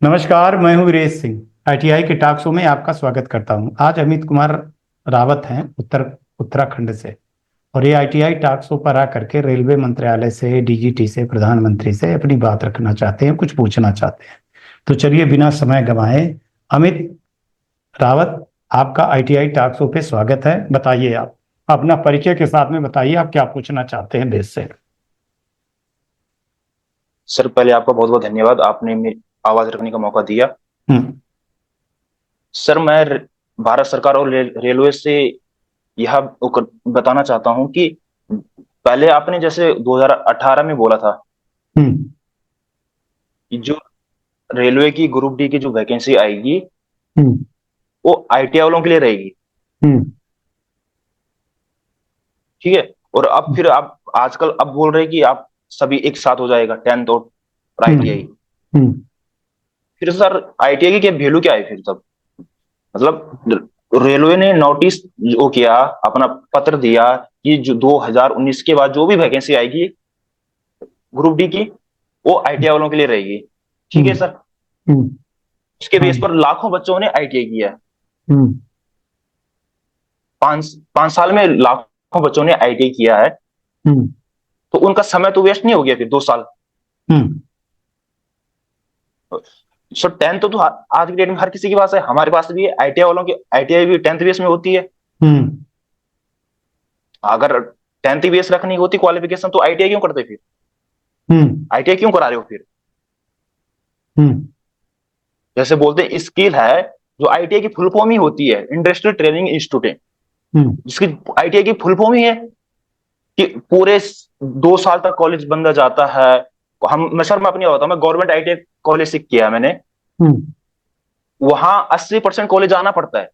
नमस्कार, मैं हूँ वीरेश सिंह। आईटीआई के टॉक शो में आपका स्वागत करता हूँ। आज अमित कुमार रावत हैं उत्तराखंड से। और ये आईटीआई टॉक शो पर आकर के रेलवे मंत्रालय से, डीजीटी से, प्रधानमंत्री से अपनी बात रखना चाहते हैं, कुछ पूछना चाहते हैं। तो चलिए बिना समय गंवाए, अमित रावत, आपका आईटीआई टॉक शो पे स्वागत है। बताइए, आप अपना परिचय के साथ में बताइए, आप क्या पूछना चाहते हैं देश से। सर, पहले आपका बहुत बहुत धन्यवाद। आपने मेरी आवाज रखने का मौका दिया। हम्म। सर, मैं भारत सरकार और रेलवे से यह बताना चाहता हूं कि पहले आपने जैसे 2018 में बोला था हम्म। कि जो रेलवे की ग्रुप डी की जो वैकेंसी आएगी हम्म। वो आईटीआई वालों के लिए रहेगी। हम्म। ठीक है। और अब फिर आप आजकल अब बोल रहे हैं कि आप सभी एक साथ हो जाएगा, 10th और हम्म। आईटीआई। हम्म। फिर सर, आईटीआई की क्या वैल्यू क्या है फिर तब? मतलब रेलवे ने नोटिस जो किया, अपना पत्र दिया कि जो 2019 के बाद जो भी वैकेंसी आएगी ग्रुप डी की, वो आईटीआई वालों के लिए रहेगी। ठीक है हम्म। सर। हम्म। उसके बेस हाँ। पर लाखों बच्चों ने आईटीआई किया है। हम्म। पांच पांच साल में लाखों बच्चों ने आईटीआई किया है। हम्म। तो उनका समय तो वेस्ट नहीं हो गया फिर 2 साल। हम्म। सो 10th तो आज की डेट में हर किसी के पास है, हमारे पास भी है। आईटीआई वालों की आईटीआई भी 10th बेस में होती है। हम्म। अगर 10th बेस रखनी होती क्वालिफिकेशन, तो आईटीआई क्यों करते फिर? हम्म। आईटीआई क्यों करा रहे हो फिर? हम्म। जैसे बोलते हैं स्किल है, जो आईटीआई की फुल फॉर्म ही होती है इंडस्ट्रियल ट्रेनिंग इंस्टीट्यूट, हम्म। जिसकी आईटीआई की फुल फॉर्म ही है कि पूरे 2 साल तक कॉलेज बंदा जाता है। मैं सर, मैं अपनी बताता हूँ, मैं गवर्नमेंट आईटीआई कॉलेज से किया है मैंने। हम्म। वहां 80% कॉलेज आना पड़ता है।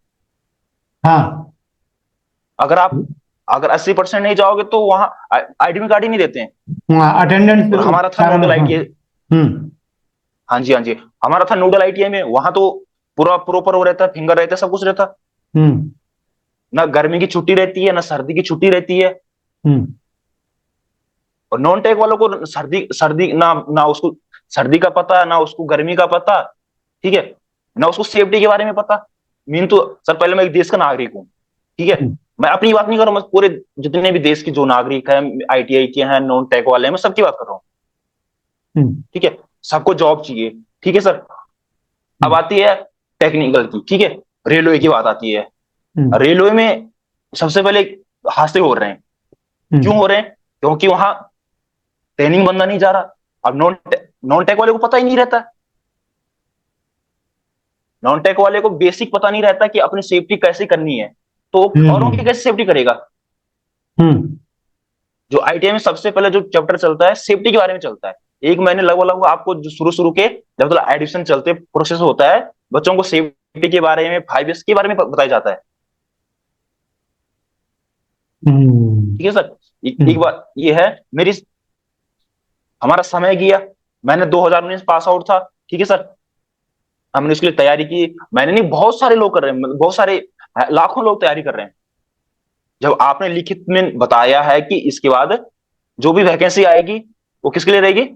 हाँ। अगर आप अगर 80% नहीं जाओगे तो वहां आईडी कार्ड ही नहीं देते हैं। अटेंडेंस और हमारा था कारण, नोडल हाँ। आईटीआई। हम्म। हाँ जी, हाँ जी। हमारा था नोडल आईटीआई में, वहां तो पूरा प्रॉपर वो रहता है, फिंगर रहता है, सब कुछ रहता है। हम्म। ना गर्मी की छुट्टी रहती है, ना सर्दी की छुट्टी रहती है। हम्म। और नॉन टेक वालों को सर्दी सर्दी ना ना उसको सर्दी का पता, ना उसको गर्मी का पता। ठीक है। ना उसको सेफ्टी के बारे में पता। मीन तो सर, पहले मैं एक देश का नागरिक हूँ। ठीक है। हम्म। मैं अपनी बात नहीं कर रहा हूँ, मैं पूरे जितने भी देश के जो नागरिक हैं, आईटीआई के हैं, नॉन टेक वाले हैं, मैं सबकी बात कर रहा हूँ। हम्म। ठीक है। सबको जॉब चाहिए। ठीक है सर। अब हम्म। आती है टेक्निकल की। ठीक है। रेलवे की बात आती है। हम्म। रेलवे में सबसे पहले हादसे हो रहे हैं। क्यों हम्म। हो रहे हैं? क्योंकि वहां ट्रेनिंग बंदा नहीं जा रहा। अब नॉन टेक वाले को पता ही नहीं रहता। नॉन टेक वाले को बेसिक पता नहीं रहता कि अपनी सेफ्टी कैसे करनी है। तो औरों की हम्म। कैसे सेफ्टी करेगा? हम्म। जो आईटीआई में सबसे पहले जो चैप्टर चलता है, सेफ्टी के बारे में चलता है। 1 महीने लगभग लगभग आपको जो शुरू शुरू के जब तक एडिशन चलते प्रोसेस होता है, बच्चों को सेफ्टी के बारे में, 5 years के बारे में बताया जाता है। हम्म। ठीक है सर। एक हम्म। बात ये है मेरी, हमारा समय गया। मैंने 2019 पास आउट था। ठीक है सर। हमने उसके लिए तैयारी की। मैंने नहीं, बहुत सारे लोग कर रहे हैं, बहुत सारे लाखों लोग तैयारी कर रहे हैं। जब आपने लिखित में बताया है कि इसके बाद जो भी वैकेंसी आएगी वो किसके लिए रहेगी?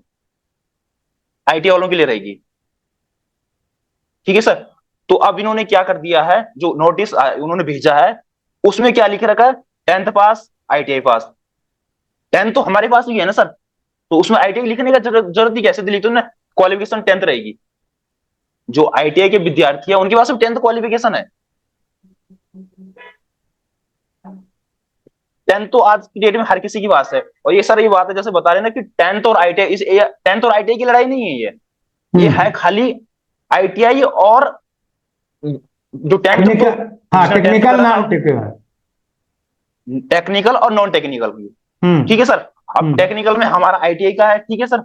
आईटी वालों के लिए रहेगी। ठीक है सर। तो अब इन्होंने क्या कर दिया है, जो नोटिस उन्होंने भेजा है, उसमें क्या लिख रखा है? 10th पास, आईटीआई पास। 10th तो हमारे पास भी है ना सर। तो उसमें आईटीआई लिखने का जरूरत ही कैसे? लिख दो ना, क्वालिफिकेशन 10th रहेगी। जो आईटीआई के विद्यार्थी है उनके पास भी 10th क्वालिफिकेशन है। 10th तो आज की डेट में हर किसी के पास है। और ये सर, ये बात है जैसे बता रहे हैं ना कि 10th और आईटीआई, इस 10th और आईटीआई की लड़ाई नहीं है ये है हम्म। खाली आईटीआई और जो 10th तो, टेक्निकल, हाँ, जिसने 10th टेक्निकल कर रखा नॉन है, टेक्निकल। टेक्निकल और नॉन टेक्निकल की। ठीक हम्म। है सर। अब हम्म। टेक्निकल में हमारा आईटीआई का है। ठीक है सर।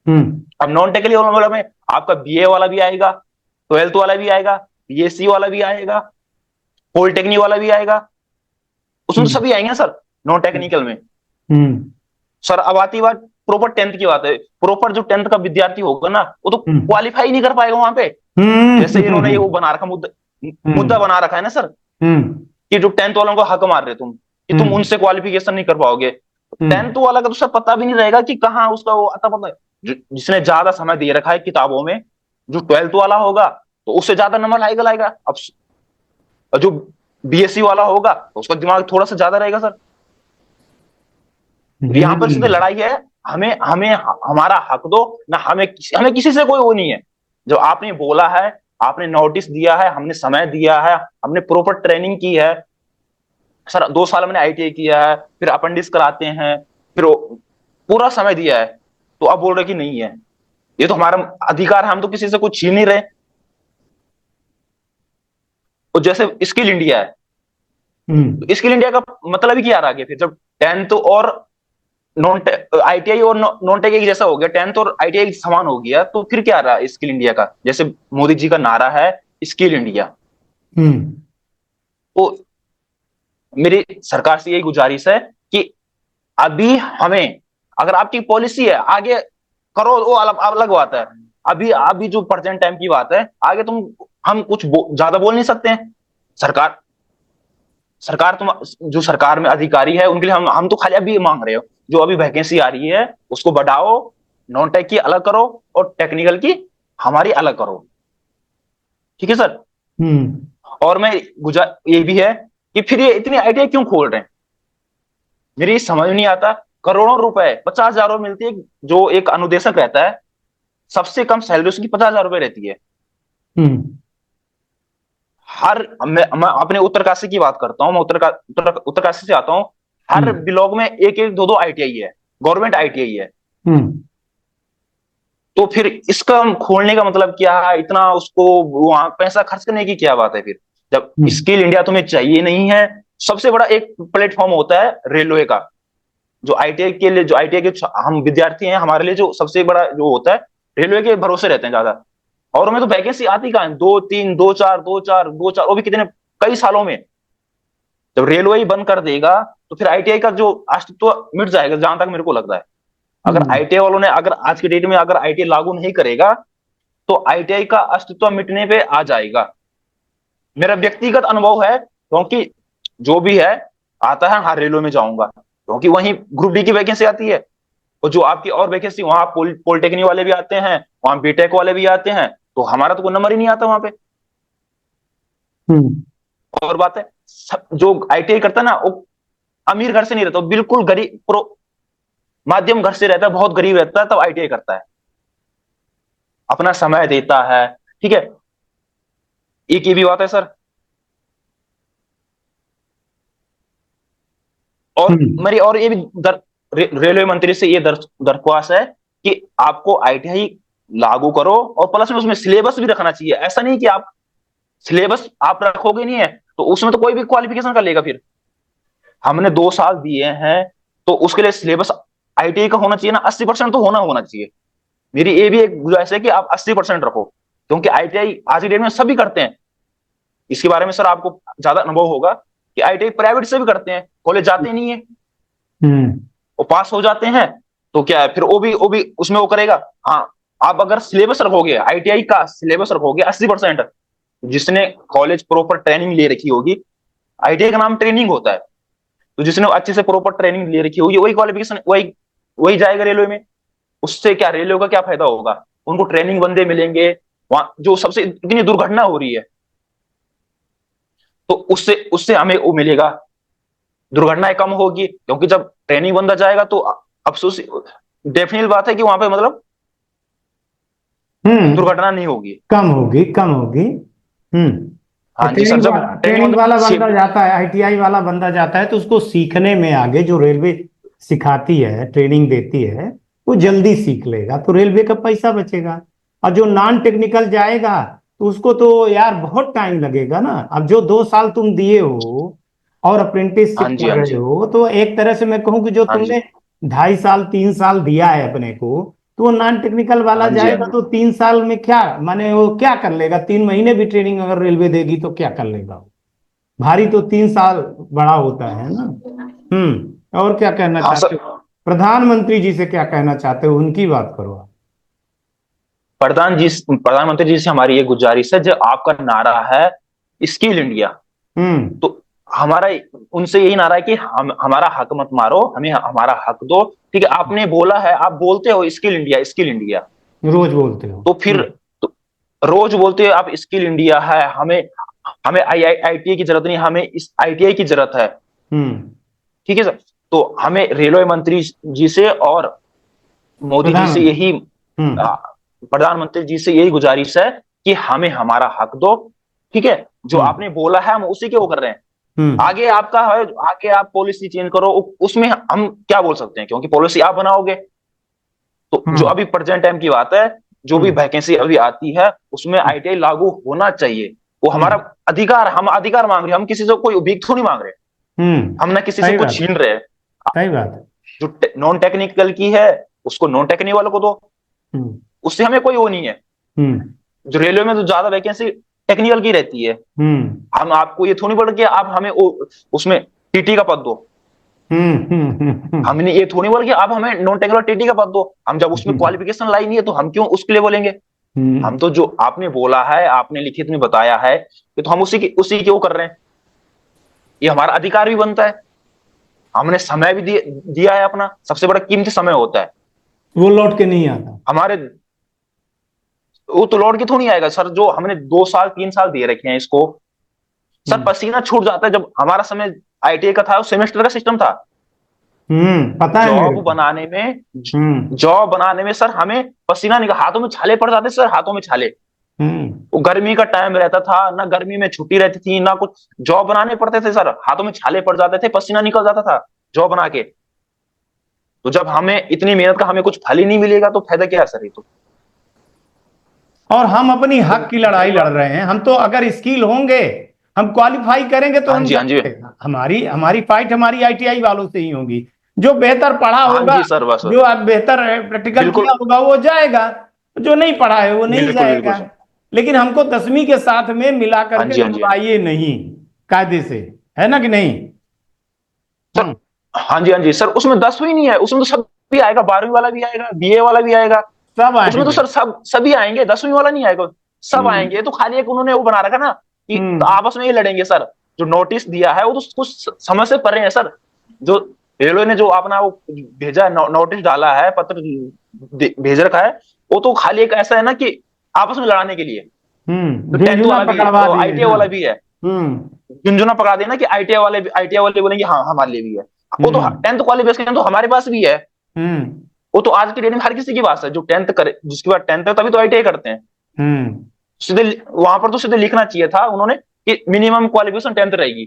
हम्म। अब नॉन टेक्निकल वाला में आपका बीए वाला भी आएगा, 12th वाला भी आएगा, बीएससी वाला भी आएगा, पॉलिटेक्निक वाला भी आएगा। उसमें तो हम्म। सभी आएंगे सर, नॉन टेक्निकल में। हम्म। सर, अब आती बात प्रॉपर 10th की बात है। प्रॉपर जो 10th का विद्यार्थी होगा ना, वो तो हम्म। क्वालिफाई नहीं कर पाएगा वहां पे। जैसे इन्होंने ये हम्म। वो बना रखा मुद्दा, मुद्दा हम्म। बना रखा है ना सर, हम्म। कि जो 10th वालों को हक मार रहे तुम, कि तुम हम्म। उनसे क्वालिफिकेशन नहीं कर पाओगे। हम्म। 10th वाला का तो सर पता भी नहीं रहेगा कि कहाँ उसका वो आता, पता है जिसने ज्यादा समय दे रखा है किताबों में, जो 12th वाला होगा तो उससे ज्यादा नंबर लाएगा। अब जो बीएससी वाला होगा तो उसका दिमाग थोड़ा सा ज्यादा रहेगा सर। यहाँ पर सीधे हम्म। लड़ाई है, हमें हमें हमारा हक दो ना, हमें किसी से कोई वो नहीं है। जो आपने बोला है, आपने नोटिस दिया है, हमने समय दिया है, हमने प्रॉपर ट्रेनिंग की है सर। 2 साल मैंने आईटीआई किया है, फिर अपेंडिक्स कराते हैं, फिर पूरा समय दिया है, तो अब बोल रहे कि नहीं है। ये तो हमारा अधिकार है, हम तो किसी से कुछ छीन नहीं रहे। और जैसे स्किल इंडिया है, हम्म। तो स्किल इंडिया का मतलब ही क्या रहा आगे फिर, जब 10th और नॉन आईटीआई और नॉन टेक एक जैसा हो गया, 10th और आईटीआई समान हो गया, तो फिर क्या रहा स्किल इंडिया का? जैसे मोदी जी का नारा है स्किल इंडिया। हम्म। तो मेरी सरकार से यही गुजारिश है कि अभी हमें, अगर आपकी पॉलिसी है आगे करो, वो अलग अलग बात है। अभी अभी जो प्रेजेंट टाइम की बात है, आगे तुम हम कुछ ज्यादा बोल नहीं सकते हैं। सरकार सरकार तुम, जो सरकार में अधिकारी है उनके लिए हम तो खाली अभी मांग रहे हो, जो अभी वैकेंसी आ रही है उसको बढ़ाओ, नॉन टेक की अलग करो और टेक्निकल की हमारी अलग करो। ठीक है सर। हम्म। और मैं ये भी है कि फिर ये इतनी आईटीआई क्यों खोल रहे हैं, मेरी समझ नहीं आता। करोड़ों रुपए, 50,000 मिलती है। जो एक अनुदेशक रहता है, सबसे कम सैलरी उसकी 50,000 रहती है। हम्म। मैं अपने उत्तरकाशी की बात करता हूँ, मैं उत्तरकाशी से आता हूँ। हर हम्म। ब्लॉक में एक एक दो दो आईटीआई है, गवर्नमेंट आईटीआई है। हम्म। तो फिर इसका खोलने का मतलब क्या है? इतना उसको वहां पैसा खर्च करने की क्या बात है फिर, जब हम्म। स्किल इंडिया तुम्हें चाहिए नहीं है? सबसे बड़ा एक प्लेटफॉर्म होता है रेलवे का, जो आईटीआई के लिए, जो आईटीआई के हम विद्यार्थी हैं, हमारे लिए जो सबसे बड़ा जो होता है, रेलवे के भरोसे रहते हैं ज्यादा। और उनमें तो वैकेंसी आती कहाँ है? 2 3 2 4 वो भी कितने, कई सालों में। जब रेलवे ही बंद कर देगा तो फिर आईटीआई का जो अस्तित्व मिट जाएगा, जहां तक मेरे को लगता है। अगर हम्म। आईटीआई वालों ने, अगर आज की डेट में अगर आईटीआई लागू नहीं करेगा तो आईटीआई का अस्तित्व मिटने पे आ जाएगा। मेरा व्यक्तिगत अनुभव है, क्योंकि जो भी है आता है, हाँ रेलवे में जाऊंगा, क्योंकि वहीं ग्रुप डी की वैकेंसी आती है। और जो आपकी और वैकेंसी, वहां पॉलिटेक्निक वाले भी आते हैं, वहां बीटेक वाले भी आते हैं, तो हमारा तो कोई नंबर ही नहीं आता वहां पे। हम्म। और बात है, जो आईटीआई करता है ना, वो अमीर घर से नहीं रहता, वो बिल्कुल गरीब माध्यम घर से रहता है, बहुत गरीब रहता है, तब आईटीआई करता है, अपना समय देता है। ठीक है, एक ये भी बात है सर। और हम्म। मेरी और ये भी रेलवे मंत्री से ये दरख्वास्त है कि आपको आईटीआई लागू करो, और प्लस में उसमें सिलेबस भी रखना चाहिए। ऐसा नहीं कि आप सिलेबस आप रखोगे नहीं है तो उसमें तो कोई भी क्वालिफिकेशन कर लेगा फिर। हमने 2 साल दिए हैं, तो उसके लिए सिलेबस आईटीआई का होना चाहिए ना, 80% तो होना होना चाहिए। मेरी ये भी एक गुजारिश है कि आप 80% रखो, क्योंकि आईटीआई आज की डेट में सभी करते हैं। इसके बारे में सर आपको ज्यादा अनुभव होगा कि आईटीआई प्राइवेट से भी करते हैं, कॉलेज जाते नहीं है, हम्म। वो पास हो जाते हैं। तो क्या है फिर, वो भी उसमें वो करेगा। हाँ, आप अगर सिलेबस रखोगे, आईटीआई का सिलेबस रखोगे 80%, जिसने कॉलेज प्रॉपर ट्रेनिंग ले रखी होगी, आईटीआई का नाम ट्रेनिंग होता है, तो जिसने अच्छे से प्रॉपर ट्रेनिंग ले रखी होगी वही क्वालिफिकेशन, वही वही जाएगा रेलवे में। उससे क्या रेलवे का क्या फायदा होगा? उनको ट्रेनिंग बंदे मिलेंगे। वहां जो सबसे इतनी दुर्घटना हो रही है, तो उससे उससे हमें वो मिलेगा, दुर्घटनाएं कम होगी, क्योंकि जब ट्रेनिंग बंदा जाएगा तो अफसोस, डेफिनेट बात है कि वहां पे मतलब हम्म। दुर्घटना नहीं होगी। कम होगी, कम होगी। हम्म। हाँ जी सर, जब ट्रेनिंग ट्रेनिंग बंदा वाला बंदा जाता है, आईटीआई वाला बंदा जाता है तो उसको सीखने में आगे जो रेलवे सिखाती है, ट्रेनिंग देती है, वो जल्दी सीख लेगा तो रेलवे का पैसा बचेगा। और जो नॉन टेक्निकल जाएगा तो उसको तो यार बहुत टाइम लगेगा ना। अब जो 2 साल तुम दिए हो और हाँ अप्रेंटिसशिप जी, कर हाँ रहे जी, हो, तो एक तरह से मैं कहूँ कि जो हाँ जी, तुमने 2.5 साल 3 साल दिया है अपने को, तो वो नॉन टेक्निकल वाला हाँ जी, हाँ जाएगा जी। तो 3 साल में क्या माने, वो क्या कर लेगा? 3 महीने भी ट्रेनिंग अगर रेलवे देगी तो क्या कर लेगा वो? भारी तो 3 साल बड़ा होता है ना। और क्या कहना हाँ चाहते सर, हो? प्रधानमंत्री जी से क्या कहना चाहते हो, उनकी बात करो आप। प्रधानमंत्री जी से हमारी ये गुजारिश है, जो आपका नारा है स्किल इंडिया, हम्म। तो हमारा उनसे यही नारा है कि हम हमारा हक मत मारो, हमें हमारा हक दो। ठीक है, आपने बोला है, आप बोलते हो स्किल इंडिया, स्किल इंडिया, रोज बोलते हो। तो फिर तो, रोज बोलते हैं आप स्किल इंडिया है, हमें हमें आईटीआई की जरूरत नहीं, हमें इस आईटीआई की जरूरत है। ठीक है सर। तो हमें रेलवे मंत्री जी से और मोदी जी से प्रधानमंत्री। यही प्रधानमंत्री जी से यही गुजारिश है कि हमें हमारा हक दो। ठीक है, जो आपने बोला है हम उसी के वो कर रहे हैं। आगे आपका है, आगे आप पॉलिसी चेंज करो, उसमें हम क्या बोल सकते हैं, क्योंकि पॉलिसी आप बनाओगे। तो जो अभी प्रेजेंट टाइम की बात है, जो भी वैकेंसी अभी आती है उसमें आईटीआई लागू होना चाहिए। वो हमारा अधिकार, हम अधिकार मांग रहे हैं, हम किसी से कोई भीख थोड़ी मांग रहे, हम ना किसी से कुछ छीन रहे हैं। सही बात। जो नॉन टेक्निकल की है उसको नॉन टेक्निकल वालों को दो, उससे हमें कोई वो नहीं है। जो रेलवे में तो ज्यादा वैकेंसी टेक्निकल की रहती है, हम आपको ये थोड़ी बोल के आप हमें उसमें टीटी का पद दो। हमने ये थोड़ी बोल के आप हमें नॉन टेक्निकल टीटी का पद दो। हम जब उसमें क्वालिफिकेशन लाई नहीं है तो हम क्यों उसके लिए बोलेंगे। हम तो जो आपने बोला है, आपने लिखित में बताया है कि तो हम उसी के वो कर रहे हैं। ये हमारा अधिकार भी बनता है। हमने समय भी दिया है, अपना सबसे बड़ा कीमती समय होता है, वो लौट के नहीं आता हमारे। वो तो लौट के थोड़ी आएगा सर, जो हमने 2 साल 3 साल दे रखे हैं इसको। सर पसीना छूट जाता है। जब हमारा समय आईटीआई का था, वो सेमेस्टर का सिस्टम था। पता है मेरे को। जॉब बनाने में सर हमें पसीना निकल, हाथों में छाले पड़ जाते सर, हाथों में छाले। वो गर्मी का टाइम रहता था, ना गर्मी में छुट्टी रहती थी ना कुछ, जॉब बनाने पड़ते थे सर, हाथों में छाले पड़ जाते थे, पसीना निकल जाता था जॉब बना के। तो जब हमें इतनी मेहनत का हमें कुछ फल ही नहीं मिलेगा तो फायदा क्या है सर। ये तो, और हम अपनी हक की लड़ाई लड़ रहे हैं। हम तो अगर स्किल होंगे, हम क्वालिफाई करेंगे तो हम हमारी हमारी फाइट हमारी आईटीआई वालों से ही होगी। जो बेहतर पढ़ा होगा, सर बस जो आप बेहतर प्रैक्टिकल किया होगा वो जाएगा, जो नहीं पढ़ा है वो नहीं जाएगा। लेकिन हमको 10वीं के साथ में मिला करके जुड़वाइए नहीं, कायदे से, है ना कि नहीं सर। हाँ जी सर, उसमें 10वीं नहीं है, उसमें तो सब भी आएगा, 12वीं वाला भी आएगा, बीए वाला भी आएगा, सब उसमें तो सर सभी आएंगे, 10वीं वाला नहीं आएगा, सब आएंगे। तो खाली एक उन्होंने वो बना रखा ना कि तो आपस में ये लड़ेंगे सर। जो नोटिस दिया है वो तो कुछ समझ से परे है सर। जो रेलवे ने जो अपना वो भेजा, नोटिस डाला है, पत्र भेज रखा है, वो तो खाली एक ऐसा है ना कि आपस में लड़ाने के लिए। तो 10th वाला भी है, तो आईटीआई वाला भी है, झुंझुना पकड़ा देना कि आईटीआई वाले बोलेंगे हाँ हमारे लिए भी है। वो तो 10th क्वालिफिकेशन तो हमारे पास भी है। वो तो आज की डेट में हर किसी की पास है, जो 10th करे, जिसके बाद 10th है तभी तो आईटीआई करते हैं। सीधे वहां पर तो सीधे लिखना चाहिए था उन्होंने कि मिनिमम क्वालिफिकेशन 10th रहेगी।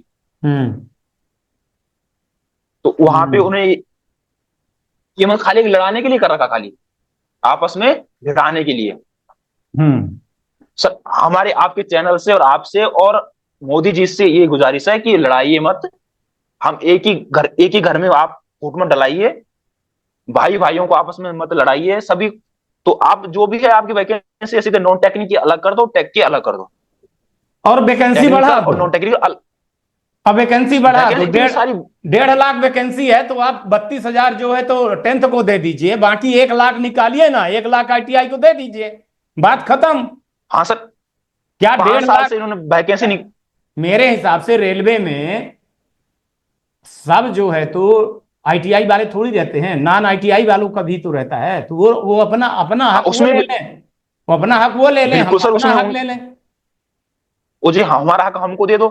तो वहां पे उन्हें ये मतलब खाली लड़ाने के लिए कर रखा, खाली आपस में लड़ाने के लिए। सर हमारे आपके चैनल से और आपसे और मोदी जी से ये गुजारिश है कि लड़ाइए मत। हम एक ही घर में आप फूट मत डलाइए, भाई भाइयों को आपस में मत लड़ाइए सभी। तो आप जो भी है आपकी वैकेंसी ऐसी नॉन टेक्निक की अलग कर दो, टेक की अलग कर दो, और वैकेंसी बढ़ा दो, और नॉन टेक्निकल। अब वैकेंसी बढ़ा दो। 1.5 लाख वैकेंसी है तो आप 32,000 जो है तो 10th को दे दीजिए, बाकी 1 लाख निकालिए ना, 1 लाख आईटीआई को दे दीजिए, बात खत्म। हाँ सर, क्या 1.5 लाख से इन्होंने वैकेंसी नहीं। मेरे हिसाब से रेलवे में सब जो है तो आईटीआई वाले थोड़ी रहते हैं, नॉन आईटीआई वालों का भी तो रहता है। तो वो अपना अपना हक वो ले लें, वो अपना हक वो ले लें, हम अपना हक ले लें। वो जी हमारा हक हमको दे दो,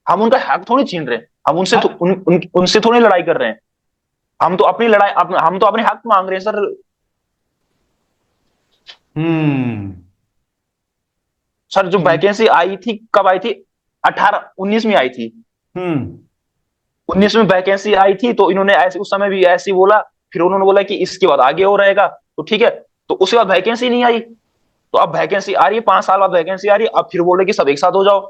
हम उनका हक थोड़ी छीन रहे हैं, हम उनसे थोड़ी लड़ाई कर रहे हैं। हम तो अपनी लड़ाई हम तो अपने हक मांग रहे हैं सर। सर जो वैकेंसी आई थी कब आई थी, 19 में आई थी। 19 में वैकेंसी आई थी तो इन्होंने ऐसे उस समय भी ऐसे बोला, फिर उन्होंने बोला कि इसके बाद आगे हो रहेगा, तो ठीक है। तो उसके बाद वैकेंसी नहीं आई, तो अब वैकेंसी आ रही है, 5 साल बाद वैकेंसी आ रही है, अब फिर बोल रहे कि सब एक साथ हो जाओ।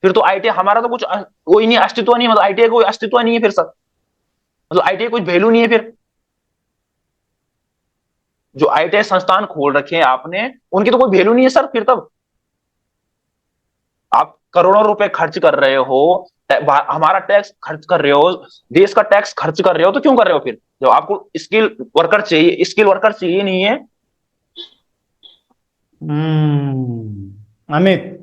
फिर तो आईटीआई हमारा तो कुछ कोई नहीं, अस्तित्व नहीं, मतलब आईटीआई कोई अस्तित्व नहीं है फिर सर, मतलब आईटीआई कुछ वैल्यू नहीं है फिर। जो आईटीआई संस्थान खोल रखे हैं आपने, उनकी तो कोई वैल्यू नहीं है सर फिर। तब आप करोड़ों रुपए खर्च कर रहे हो, हमारा टैक्स खर्च कर रहे हो, देश का टैक्स खर्च कर रहे हो, तो क्यों कर रहे हो फिर जब आपको स्किल वर्कर चाहिए, स्किल वर्कर चाहिए नहीं है। अमित,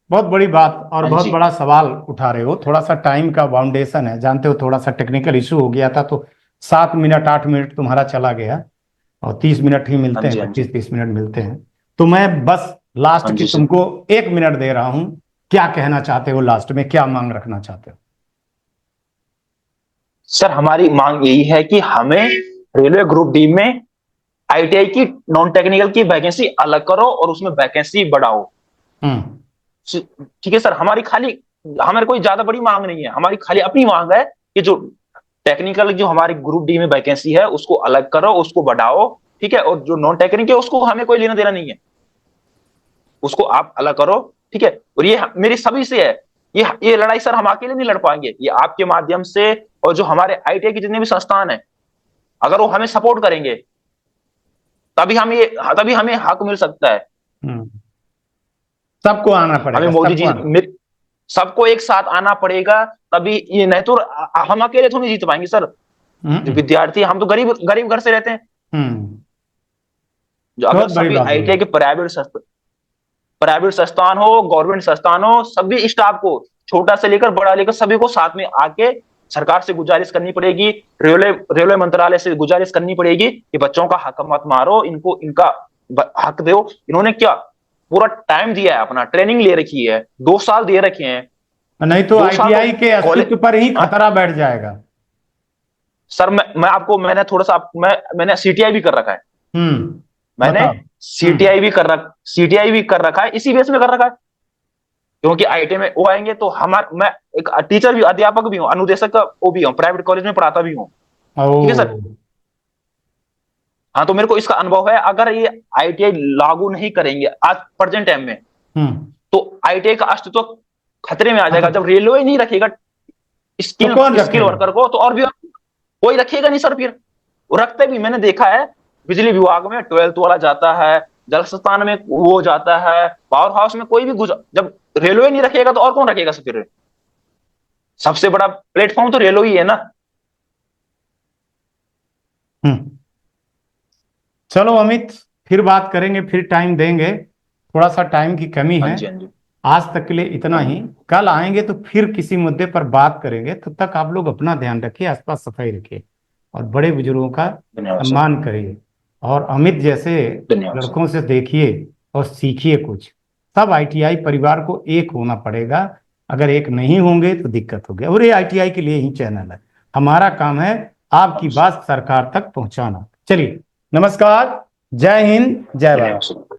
बहुत बड़ी बात और बहुत बड़ा सवाल उठा रहे हो। थोड़ा सा टाइम का बाउंडेशन है, जानते हो, थोड़ा सा टेक्निकल इशू हो गया था तो 7 मिनट 8 मिनट तुम्हारा चला गया और 30 मिनट ही मिलते हैं, 25-30 मिनट मिलते हैं। तो मैं बस लास्ट हाँ की जी सर। तुमको 1 मिनट दे रहा हूं, क्या कहना चाहते हो, लास्ट में क्या मांग रखना चाहते हो? सर हमारी मांग यही है कि हमें रेलवे ग्रुप डी में आईटीआई की नॉन टेक्निकल की वैकेंसी अलग करो और उसमें वैकेंसी बढ़ाओ। हम्म। ठीक है सर, हमारी खाली, हमारी कोई ज्यादा बड़ी मांग नहीं है, हमारी खाली अपनी मांग है कि जो टेक्निकल जो हमारी ग्रुप डी में वैकेंसी है उसको अलग करो, उसको बढ़ाओ। ठीक है, और जो नॉन टेक्निकल है उसको हमें कोई लेना देना नहीं है, उसको आप अलग करो। ठीक है, और ये मेरी सभी से है, ये लड़ाई सर हम अकेले नहीं लड़ पाएंगे, ये आपके माध्यम से और जो हमारे आईटीआई के जितने भी संस्थान है, अगर वो हमें सपोर्ट करेंगे तभी हम ये, तभी हमें हक मिल सकता है। हम्म। सबको आना हमें पड़ेगा, मोदी सबको जी, आना। सबको एक साथ आना पड़ेगा, तभी ये, नहीं तो हम अकेले थोड़ी जीत पाएंगे सर। जो हम्म। विद्यार्थी, हम तो गरीब गरीब घर से रहते हैं। हम्म। जो अगर बहुत बड़ी सभी बात बोली। आईटीआई के प्राइवेट संस्थान हो, गवर्नमेंट संस्थान हो, सभी स्टाफ को, छोटा से लेकर बड़ा लेकर सभी को साथ में आके सरकार से गुजारिश करनी पड़ेगी, रेलवे मंत्रालय से गुजारिश करनी पड़ेगी कि बच्चों का हक मत मारो, इनको इनका हक दो। इन्होंने क्या पूरा टाइम दिया है, अपना ट्रेनिंग ले रखी है, 2 साल दे रखे हैं। नहीं तो 2 साल तो आईटीआई के अस्तित्व कॉलेज। पर ही हाँ, खतरा बैठ जाएगा। सर मैं आपको, मैंने थोड़ा सा मैंने सीटीआई भी कर रखा है। मैंने बताओ। हम्म। सीटीआई भी कर रखा है, इसी बेस में कर रखा है, क्योंकि आईटी में वो आएंगे तो मैं एक टीचर भी, अध्यापक भी हूँ, अनुदेशक का वो भी हूँ, प्राइवेट कॉलेज में पढ़ाता भी हूँ। ठीक है सर। ओ। हाँ, तो मेरे को इसका अनुभव है, अगर ये आईटीआई लागू नहीं करेंगे आज प्रेजेंट टाइम में, हम्म। तो आईटीआई का अस्तित्व खतरे में आ जाएगा। अच्छा, जब रेलवे नहीं रखेगा तो स्किल कौन स्किल रखेगा? वर्कर को, तो और भी कोई रखेगा नहीं सर। फिर वो रखते भी, मैंने देखा है, बिजली विभाग में 12th वाला जाता है, जल संस्थान में वो जाता है, पावर हाउस में कोई भी जब रेलवे नहीं रखेगा तो और कौन रखेगा सर फिर? सबसे बड़ा प्लेटफॉर्म तो रेलवे ही है ना। हम्म। चलो अमित, फिर बात करेंगे, फिर टाइम देंगे, थोड़ा सा टाइम की कमी हाँ है। जी, हाँ जी, आज तक के लिए इतना हाँ ही। जी। कल आएंगे तो फिर किसी मुद्दे पर बात करेंगे, तब तक आप लोग अपना ध्यान रखिए, आसपास सफाई रखिए और बड़े बुजुर्गों का धन्यवाद सर। सम्मान करिए। और अमित जैसे धन्यवाद सर। लड़कों से देखिए और सीखिए कुछ। सब आईटीआई परिवार को एक होना पड़ेगा, अगर एक नहीं होंगे तो दिक्कत होगी। और ये आईटीआई के लिए ही चैनल है, हमारा काम है हाँ आपकी सर। बात सरकार तक पहुंचाना। चलिए, नमस्कार, जय हिंद, जय धन्यवाद भारत। सर।